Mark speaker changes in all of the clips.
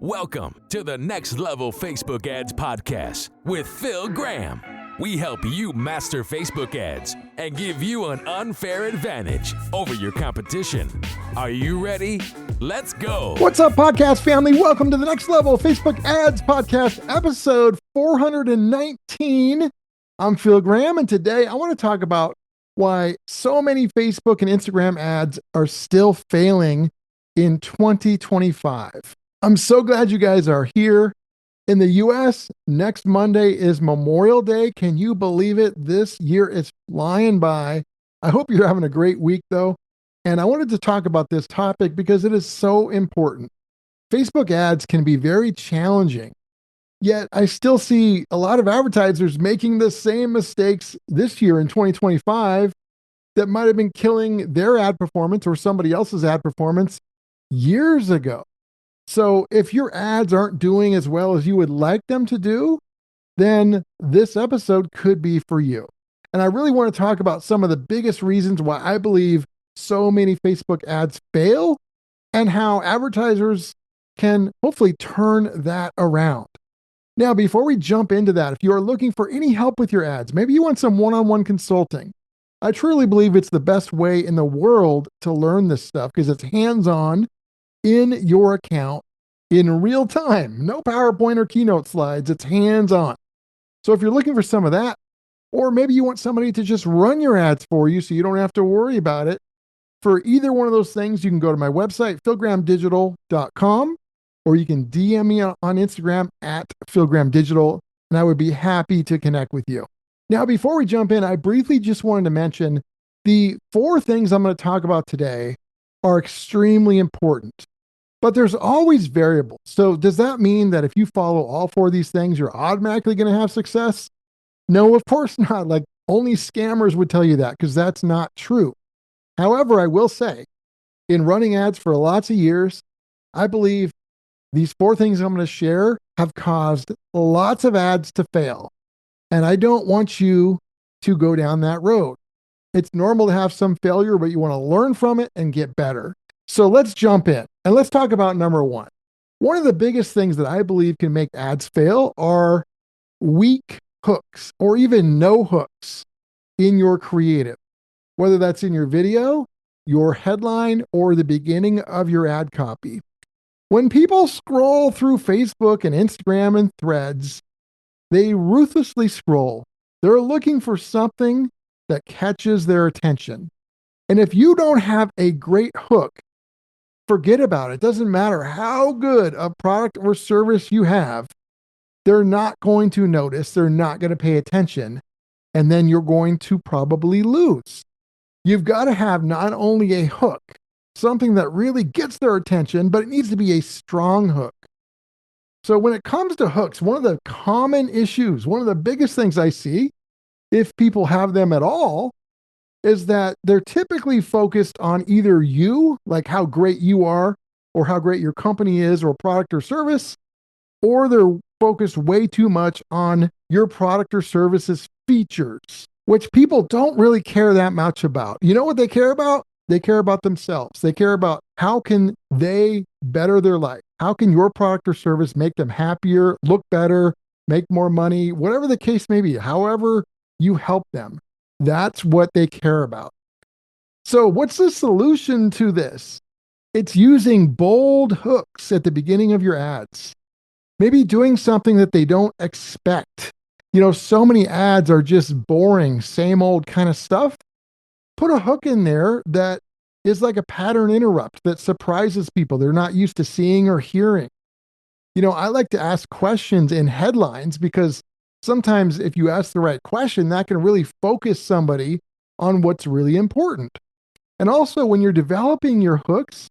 Speaker 1: Welcome to the Next Level Facebook Ads Podcast with Phil Graham. We help you master Facebook ads and give you an unfair advantage over your competition. Are you ready? Let's go.
Speaker 2: What's up, podcast family? Welcome to the Next Level Facebook Ads Podcast, episode 419. I'm Phil Graham, and today I want to talk about why so many Facebook and Instagram ads are still failing in 2025. I'm so glad you guys are here. In the US, next Monday is Memorial Day. Can you believe it? This year is flying by. I hope you're having a great week, though. And I wanted to talk about this topic because it is so important. Facebook ads can be very challenging, yet I still see a lot of advertisers making the same mistakes this year in 2025 that might have been killing their ad performance or somebody else's ad performance years ago. So if your ads aren't doing as well as you would like them to do, then this episode could be for you. And I really want to talk about some of the biggest reasons why I believe so many Facebook ads fail and how advertisers can hopefully turn that around. Now, before we jump into that, if you are looking for any help with your ads, maybe you want some one-on-one consulting, I truly believe it's the best way in the world to learn this stuff because it's hands-on in your account in real time. No PowerPoint or Keynote slides. It's hands-on. So if you're looking for some of that, or maybe you want somebody to just run your ads for you so you don't have to worry about it, for either one of those things, you can go to my website, philgrahamdigital.com, or you can DM me on Instagram at philgrahamdigital, and I would be happy to connect with you. Now, before we jump in, I briefly just wanted to mention the 4 things I'm going to talk about today are extremely important. But there's always variables. So does that mean that if you follow all 4 of these things, you're automatically going to have success? No, of course not. Like only scammers would tell you that because that's not true. However, I will say in running ads for lots of years, I believe these 4 things I'm going to share have caused lots of ads to fail. And I don't want you to go down that road. It's normal to have some failure, but you want to learn from it and get better. So let's jump in and let's talk about number 1. One of the biggest things that I believe can make ads fail are weak hooks or even no hooks in your creative, whether that's in your video, your headline, or the beginning of your ad copy. When people scroll through Facebook and Instagram and Threads, they ruthlessly scroll. They're looking for something that catches their attention. And if you don't have a great hook, forget about it. It doesn't matter how good a product or service you have. They're not going to notice. They're not going to pay attention. And then you're going to probably lose. You've got to have not only a hook, something that really gets their attention, but it needs to be a strong hook. So when it comes to hooks, one of the common issues, one of the biggest things I see, if people have them at all, is that they're typically focused on either you, like how great you are, or how great your company is, or product or service, or they're focused way too much on your product or service's features, which people don't really care that much about. You know what they care about? They care about themselves. They care about how can they better their life? How can your product or service make them happier, look better, make more money, whatever the case may be, however you help them. That's what they care about. So what's the solution to this? It's using bold hooks at the beginning of your ads. Maybe doing something that they don't expect. So many ads are just boring, same old kind of stuff. Put a hook in there that is like a pattern interrupt that surprises people they're not used to seeing or hearing. I like to ask questions in headlines because sometimes if you ask the right question, that can really focus somebody on what's really important. And also when you're developing your hooks,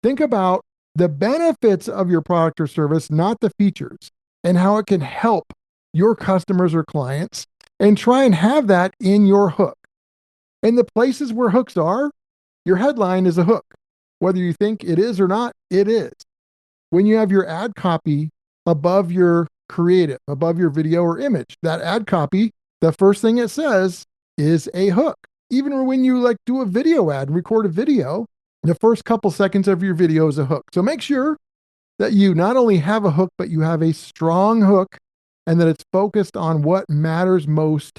Speaker 2: think about the benefits of your product or service, not the features, and how it can help your customers or clients, and try and have that in your hook. And the places where hooks are, your headline is a hook. Whether you think it is or not, it is. When you have your ad copy above your creative, above your video or image, that ad copy, the first thing it says is a hook. Even when you do a video ad, record a video, the first couple seconds of your video is a hook. So make sure that you not only have a hook, but you have a strong hook and that it's focused on what matters most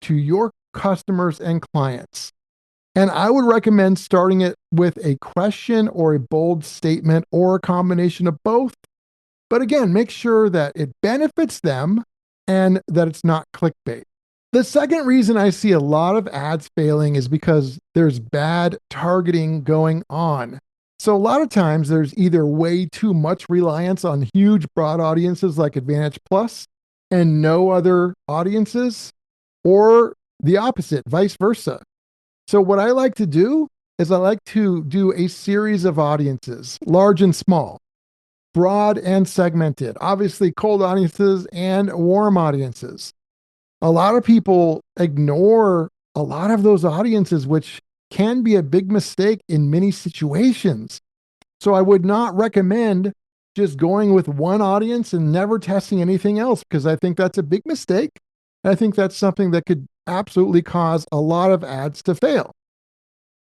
Speaker 2: to your customers and clients. And I would recommend starting it with a question or a bold statement or a combination of both. But again, make sure that it benefits them and that it's not clickbait. The second reason I see a lot of ads failing is because there's bad targeting going on. So a lot of times there's either way too much reliance on huge broad audiences like Advantage Plus and no other audiences, or the opposite, vice versa. So what I like to do is I like to do a series of audiences, large and small, broad and segmented, obviously cold audiences and warm audiences. A lot of people ignore a lot of those audiences, which can be a big mistake in many situations. So I would not recommend just going with one audience and never testing anything else, because I think that's a big mistake. I think that's something that could absolutely cause a lot of ads to fail.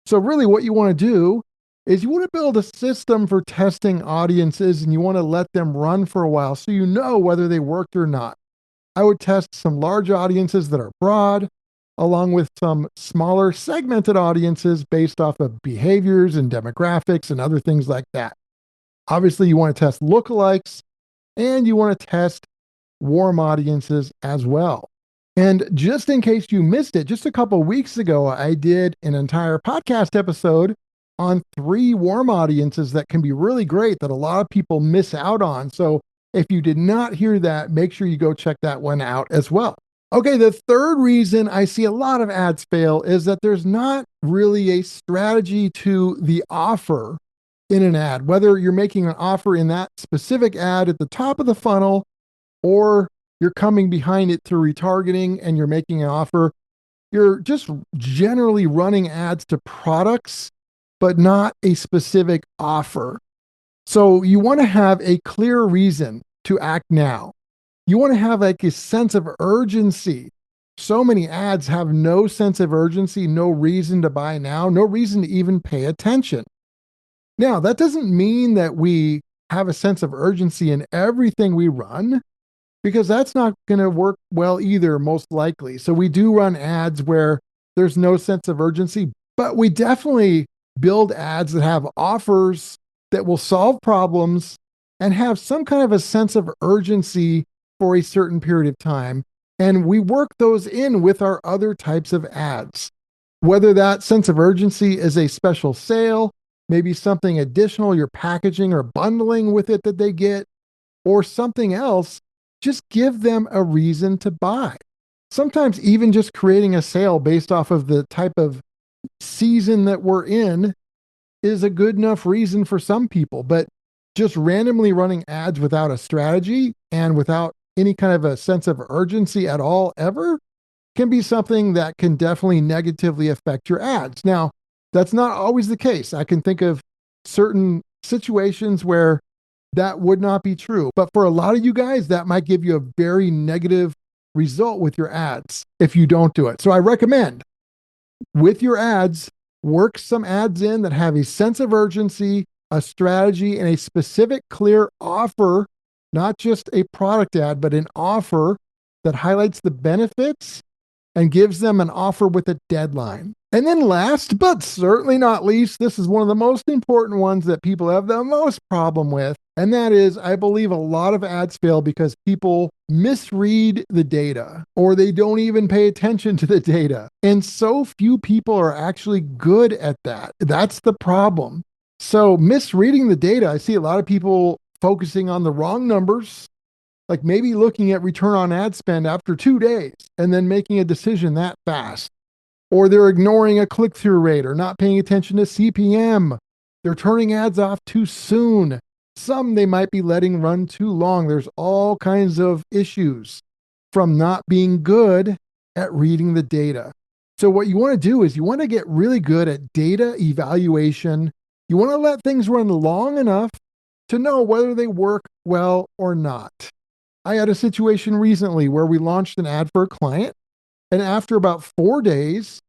Speaker 2: So really what you want to do is you want to build a system for testing audiences, and you want to let them run for a while so you know whether they worked or not. I would test some large audiences that are broad, along with some smaller segmented audiences based off of behaviors and demographics and other things like that. Obviously, you want to test lookalikes, and you want to test warm audiences as well. And just in case you missed it, just a couple of weeks ago, I did an entire podcast episode on 3 warm audiences that can be really great that a lot of people miss out on. So if you did not hear that, make sure you go check that one out as well. Okay, the third reason I see a lot of ads fail is that there's not really a strategy to the offer in an ad, whether you're making an offer in that specific ad at the top of the funnel, or you're coming behind it through retargeting and you're making an offer. You're just generally running ads to products, but not a specific offer. So you want to have a clear reason to act now. You want to have like a sense of urgency. So many ads have no sense of urgency, no reason to buy now, no reason to even pay attention. Now, that doesn't mean that we have a sense of urgency in everything we run, because that's not going to work well either, most likely. So we do run ads where there's no sense of urgency, but we definitely build ads that have offers that will solve problems and have some kind of a sense of urgency for a certain period of time. And we work those in with our other types of ads. Whether that sense of urgency is a special sale, maybe something additional you're packaging or bundling with it that they get, or something else, just give them a reason to buy. Sometimes even just creating a sale based off of the type of season that we're in is a good enough reason for some people, but just randomly running ads without a strategy and without any kind of a sense of urgency at all ever can be something that can definitely negatively affect your ads. Now, that's not always the case. I can think of certain situations where that would not be true. But for a lot of you guys, that might give you a very negative result with your ads if you don't do it. So I recommend with your ads, work some ads in that have a sense of urgency, a strategy, and a specific clear offer, not just a product ad, but an offer that highlights the benefits and gives them an offer with a deadline. And then last, but certainly not least, this is one of the most important ones that people have the most problem with. And that is, I believe a lot of ads fail because people misread the data, or they don't even pay attention to the data. And so few people are actually good at that. That's the problem. So misreading the data, I see a lot of people focusing on the wrong numbers, like maybe looking at return on ad spend after 2 days and then making a decision that fast. Or they're ignoring a click-through rate or not paying attention to CPM. They're turning ads off too soon. Some they might be letting run too long. There's all kinds of issues from not being good at reading the data. So what you want to do is you want to get really good at data evaluation. You want to let things run long enough to know whether they work well or not. I had a situation recently where we launched an ad for a client, and after about 4 days,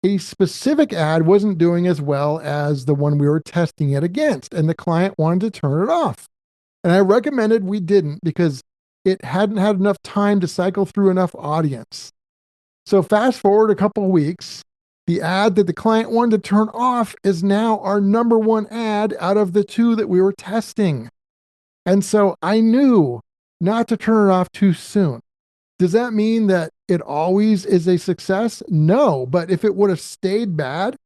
Speaker 2: a specific ad wasn't doing as well as the one we were testing it against, and the client wanted to turn it off. And I recommended we didn't because it hadn't had enough time to cycle through enough audience. So fast forward a couple of weeks, the ad that the client wanted to turn off is now our number one ad out of the 2 that we were testing. And so I knew not to turn it off too soon. Does that mean that it always is a success? No, but if it would have stayed bad,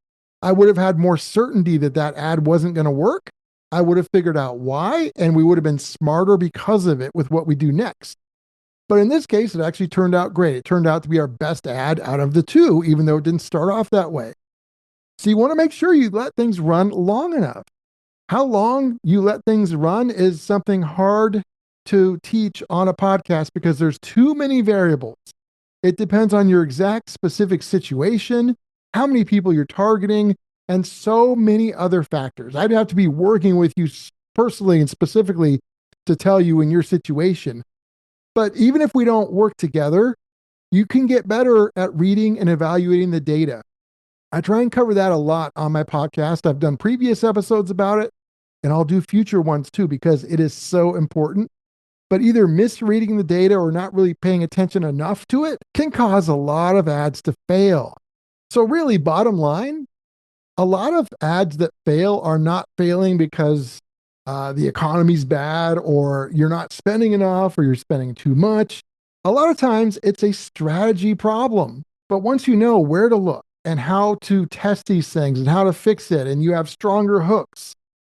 Speaker 2: I would have had more certainty that that ad wasn't going to work. I would have figured out why, and we would have been smarter because of it with what we do next. But in this case, it actually turned out great. It turned out to be our best ad out of the 2, even though it didn't start off that way. So you want to make sure you let things run long enough. How long you let things run is something hard to teach on a podcast because there's too many variables. It depends on your exact specific situation, how many people you're targeting, and so many other factors. I'd have to be working with you personally and specifically to tell you in your situation. But even if we don't work together, you can get better at reading and evaluating the data. I try and cover that a lot on my podcast. I've done previous episodes about it, and I'll do future ones too, because it is so important. But either misreading the data or not really paying attention enough to it can cause a lot of ads to fail. So really, bottom line, a lot of ads that fail are not failing because the economy's bad or you're not spending enough or you're spending too much. A lot of times it's a strategy problem. But once you know where to look and how to test these things and how to fix it, and you have stronger hooks,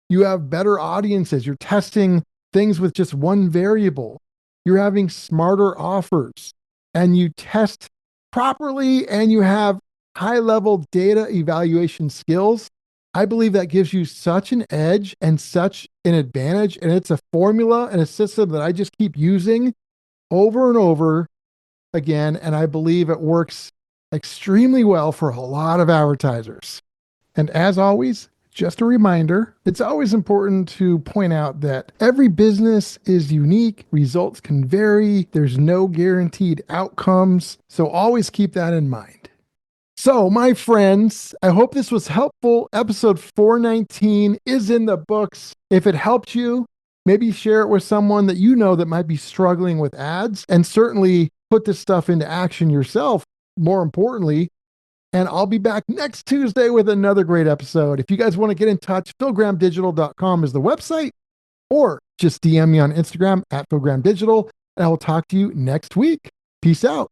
Speaker 2: you have better audiences, you're testing things with just one variable, you're having smarter offers, and you test properly, and you have high-level data evaluation skills, I believe that gives you such an edge and such an advantage. And it's a formula and a system that I just keep using over and over again. And I believe it works extremely well for a lot of advertisers. And as always, just a reminder, it's always important to point out that every business is unique. Results can vary. There's no guaranteed outcomes. So always keep that in mind. So, my friends, I hope this was helpful. Episode 419 is in the books. If it helped you, maybe share it with someone that you know that might be struggling with ads, and certainly put this stuff into action yourself, more importantly. And I'll be back next Tuesday with another great episode. If you guys want to get in touch, philgrahamdigital.com is the website, or just DM me on Instagram at philgrahamdigital, and I will talk to you next week. Peace out.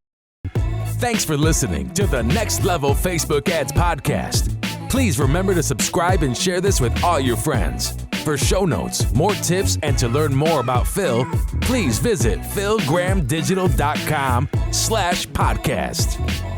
Speaker 1: Thanks for listening to the Next Level Facebook Ads Podcast. Please remember to subscribe and share this with all your friends. For show notes, more tips, and to learn more about Phil, please visit philgrahamdigital.com/podcast.